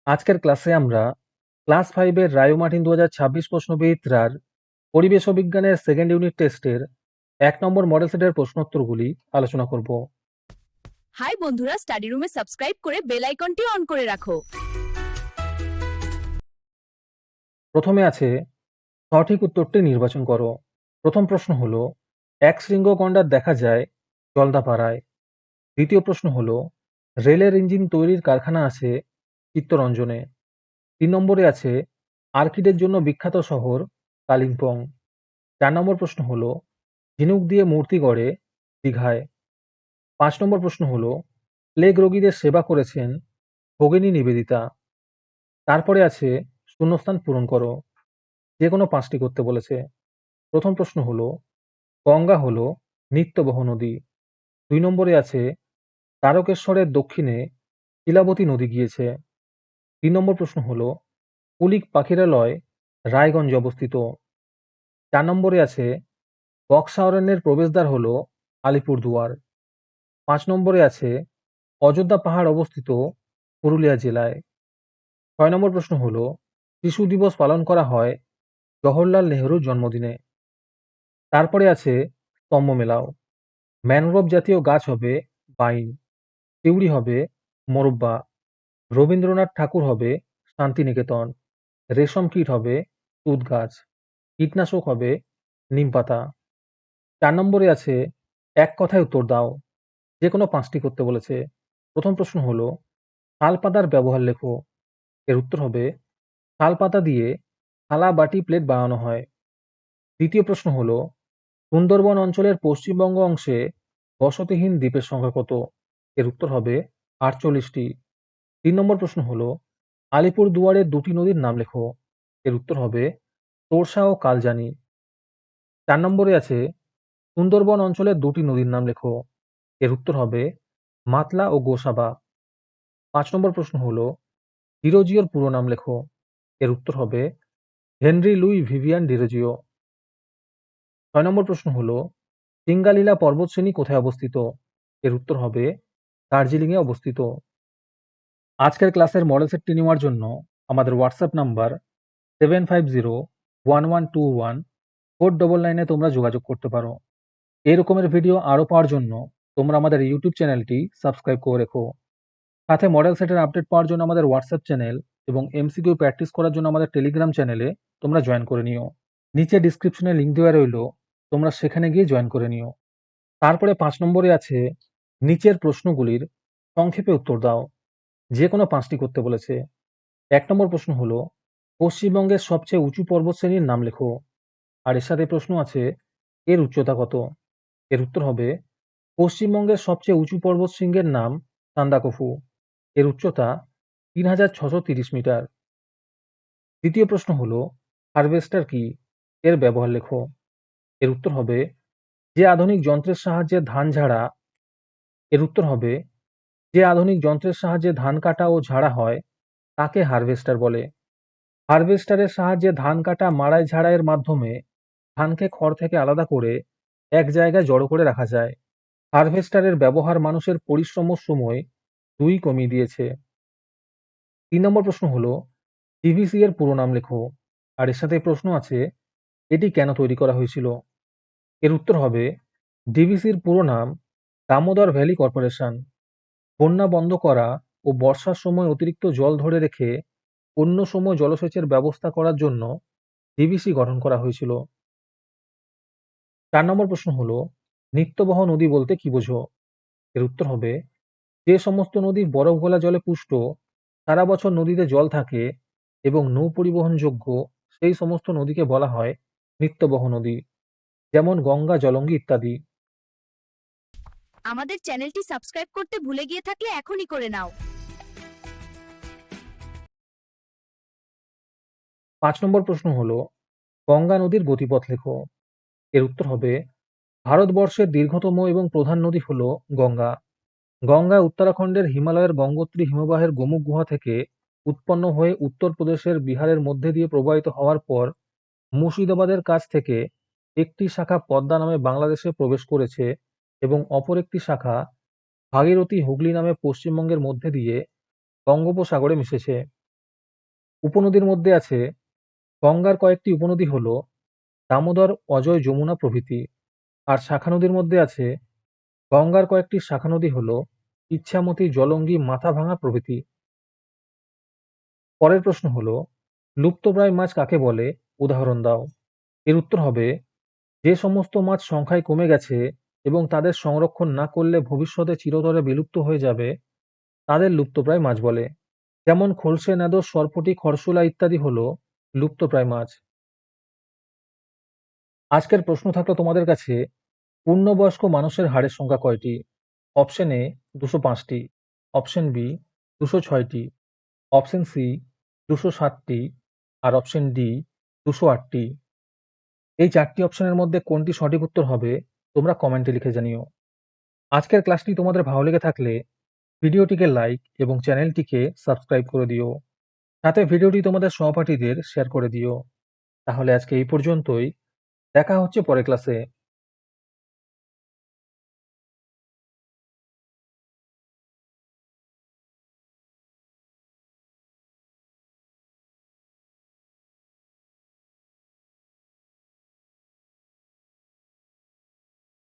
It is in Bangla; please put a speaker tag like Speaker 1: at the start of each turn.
Speaker 1: আজকের ক্লাসে আমরা ক্লাস 5 এর রায়ো মার্টিন 2026 প্রশ্নবিচিত্রার পরিবেশ ও বিজ্ঞানের সেকেন্ড ইউনিট টেস্টের 1 নম্বর মডেল সেটের প্রশ্নোত্তরগুলি আলোচনা করব।
Speaker 2: হাই বন্ধুরা, স্টাডি রুমে সাবস্ক্রাইব করে বেল আইকনটি অন করে রাখো।
Speaker 1: প্রথমে আছে সঠিক উত্তরটি নির্বাচন করো। প্রথম প্রশ্ন হলো এক শৃঙ্গ গণ্ডার দেখা যায় জলদাপাড়ায়। দ্বিতীয় প্রশ্ন হলো রেলের ইঞ্জিন তৈরির কারখানা আছে চিত্তরঞ্জনে। 3 নম্বরে আছে আর্কিডের জন্য বিখ্যাত শহর কালিম্পং। 4 নম্বর প্রশ্ন হলো ঝিনুক দিয়ে মূর্তি গড়ে দীঘায়। 5 নম্বর প্রশ্ন হলো প্লেগ রোগীদের সেবা করেছেন ভগিনী নিবেদিতা। তারপরে আছে শূন্যস্থান পূরণ করো, যে কোনো 5টি করতে বলেছে। প্রথম প্রশ্ন হলো গঙ্গা হলো নিত্যবহ নদী। 2 নম্বরে আছে তারকেশ্বরের দক্ষিণে শিলাবতী নদী গিয়েছে। 3 নম্বর প্রশ্ন হলো কুলিক পাখিরালয় রায়গঞ্জে অবস্থিত। 4 নম্বরে আছে বক্সা অরণ্যের প্রবেশদ্বার হলো আলিপুরদুয়ার। 5 নম্বরে আছে অযোধ্যা পাহাড় অবস্থিত পুরুলিয়া জেলায়। 6 নম্বর প্রশ্ন হলো শিশু দিবস পালন করা হয় জওহরলাল নেহরুর জন্মদিনে। তারপরে আছে স্তম্ভ মেলাও। ম্যানগ্রোভ জাতীয় গাছ হবে বাইন, সিউড়ি হবে মোরব্বা, রবীন্দ্রনাথ ঠাকুর হবে শান্তিনিকেতন, রেশম কীট হবে তুঁত গাছ, কীটনাশক হবে নিমপাতা। 4 নম্বরে আছে এক কথায় উত্তর দাও, যে কোনো 5টি করতে বলেছে। প্রথম প্রশ্ন হলো শালপাতার ব্যবহার লেখো। এর উত্তর হবে শালপাতা দিয়ে থালা বাটি প্লেট বানানো হয়। দ্বিতীয় প্রশ্ন হলো সুন্দরবন অঞ্চলের পশ্চিমবঙ্গ অংশে বসতিহীন দ্বীপের সংখ্যা কত? এর উত্তর হবে 48টি। 3 নম্বর প্রশ্ন হলো আলিপুর দুয়ারের 2টি নদীর নাম লেখো। এর উত্তর হবে তোরসা ও কালজানি। 4 নম্বরে আছে সুন্দরবন অঞ্চলের 2টি নদীর নাম লেখো। এর উত্তর হবে মাতলা ও গোসাবা। 5 নম্বর প্রশ্ন হলো ডিরোজিওর পুরো নাম লেখো। এর উত্তর হবে হেনরি লুই ভিভিয়ান ডিরোজিও। 6 নম্বর প্রশ্ন হলো সিঙ্গালীলা পর্বতশ্রেণী কোথায় অবস্থিত? এর উত্তর হবে দার্জিলিংয়ে অবস্থিত। আজকের ক্লাসের মডেল সেটটি নেওয়ার জন্য আমাদের হোয়াটসঅ্যাপ নাম্বার 7501114999 তোমরা যোগাযোগ করতে পারো। এই রকমের ভিডিও আরও পাওয়ার জন্য তোমরা আমাদের ইউটিউব চ্যানেলটি সাবস্ক্রাইব করে রেখো। সাথে মডেল সেটের আপডেট পাওয়ার জন্য আমাদের হোয়াটসঅ্যাপ চ্যানেল এবং এমসিকিউ প্র্যাকটিস করার জন্য আমাদের টেলিগ্রাম চ্যানেলে তোমরা জয়েন করে নিও। নিচে ডিসক্রিপশনে লিঙ্ক দেওয়া রইল, তোমরা সেখানে গিয়ে জয়েন করে নিও। তারপরে 5 নম্বরে আছে নিচের প্রশ্নগুলির সংক্ষেপে উত্তর দাও, যে কোনো 5টি করতে বলেছে। 1 নম্বর প্রশ্ন হলো পশ্চিমবঙ্গের সবচেয়ে উঁচু পর্বতশ্রেণীর নাম লেখো। আর এর সাথে প্রশ্ন আছে এর উচ্চতা কত? এর উত্তর হবে পশ্চিমবঙ্গের সবচেয়ে উঁচু পর্বতশৃঙ্গের নাম সান্দাকফু। এর উচ্চতা 3630 মিটার। দ্বিতীয় প্রশ্ন হলো হারভেস্টার কি? এর ব্যবহার লেখো। এর উত্তর হবে যে আধুনিক যন্ত্রের সাহায্যে ধান ঝাড়া। এর উত্তর হবে যে আধুনিক যন্ত্রের সাহায্যে ধান কাটা ও ঝাড়া হয় তাকে হারভেস্টার বলে। হারভেস্টারের সাহায্যে ধান কাটা মাড়াই ঝাড়াইয়ের মাধ্যমে ধানকে খড় থেকে আলাদা করে এক জায়গায় জড়ো করে রাখা যায়। হারভেস্টারের ব্যবহার মানুষের পরিশ্রম ও সময় দুই কমিয়ে দিয়েছে। 3 নম্বর প্রশ্ন হলো ডিভিসি এর পুরো নাম লেখো। আর এর সাথে প্রশ্ন আছে এটি কেন তৈরি করা হয়েছিল? এর উত্তর হবে ডিভিসির পুরো নাম দামোদর ভ্যালি কর্পোরেশন। বন্যা বন্ধ করা ও বর্ষার সময় অতিরিক্ত জল ধরে রেখে অন্য সময় জলসেচের ব্যবস্থা করার জন্য ডিভিসি গঠন করা হয়েছিল। 4 নম্বর প্রশ্ন হলো নিত্যবহ নদী বলতে কি বোঝো? এর উত্তর হবে যে সমস্ত নদী বরফ গলা জলে পুষ্ট, সারা বছর নদীতে জল থাকে এবং নৌ পরিবহনযোগ্য, সেই সমস্ত নদীকে বলা হয় নিত্যবহ নদী, যেমন গঙ্গা, জলঙ্গি ইত্যাদি।
Speaker 2: আমাদের চ্যানেলটি সাবস্ক্রাইব করতে ভুলে গিয়ে থাকলে এখনই করে নাও।
Speaker 1: 5 নম্বর প্রশ্ন হলো গঙ্গা নদীর গতিপথ লেখো। এর উত্তর হবে ভারতবর্ষের দীর্ঘতম এবং প্রধান নদী হলো গঙ্গা। গঙ্গা উত্তরাখণ্ডের হিমালয়ের গঙ্গোত্রী হিমবাহের গোমুখ গুহা থেকে উৎপন্ন হয়ে উত্তরপ্রদেশের বিহারের মধ্যে দিয়ে প্রবাহিত হওয়ার পর মুর্শিদাবাদের কাছ থেকে একটি শাখা পদ্মা নামে বাংলাদেশে প্রবেশ করেছে এবং অপর একটি শাখা ভাগীরথী হুগলি নামে পশ্চিমবঙ্গের মধ্যে দিয়ে বঙ্গোপসাগরে মিশেছে। উপনদীর মধ্যে আছে গঙ্গার কয়েকটি উপনদী হল দামোদর, অজয়, যমুনা প্রভৃতি। আর শাখা নদীর মধ্যে আছে গঙ্গার কয়েকটি শাখা নদী হল ইছামতি, জলঙ্গি, মাথাভাঙা প্রভৃতি। পরের প্রশ্ন হলো লুপ্তপ্রায় মাছ কাকে বলে, উদাহরণ দাও। এর উত্তর হবে যে সমস্ত মাছ সংখ্যায় কমে গেছে এবং তাদের সংরক্ষণ না করলে ভবিষ্যতে চিরতরে বিলুপ্ত হয়ে যাবে তাদের লুপ্তপ্রায় মাছ বলে। যেমন খলসে, নাদোস, সরপুঁটি, খরশোলা ইত্যাদি হলো লুপ্তপ্রায় মাছ। আজকের প্রশ্ন থাকলো তোমাদের কাছে, পূর্ণবয়স্ক মানুষের হাড়ের সংখ্যা কয়টি? অপশন এ 205টি, অপশন বি 206টি, অপশন সি 207টি, আর অপশন ডি 208টি। এই 4টি অপশনের মধ্যে কোনটি সঠিক উত্তর হবে তোমরা কমেন্টে লিখে জানিও। আজকের ক্লাসটি তোমাদের ভালো লেগে থাকলে ভিডিওটিকে লাইক এবং চ্যানেলটিকে সাবস্ক্রাইব করে দিও। সাথে ভিডিওটি তোমাদের সহপাঠীদের শেয়ার করে দিও। তাহলে আজকে এই পর্যন্তই। দেখা হচ্ছে পরের ক্লাসে।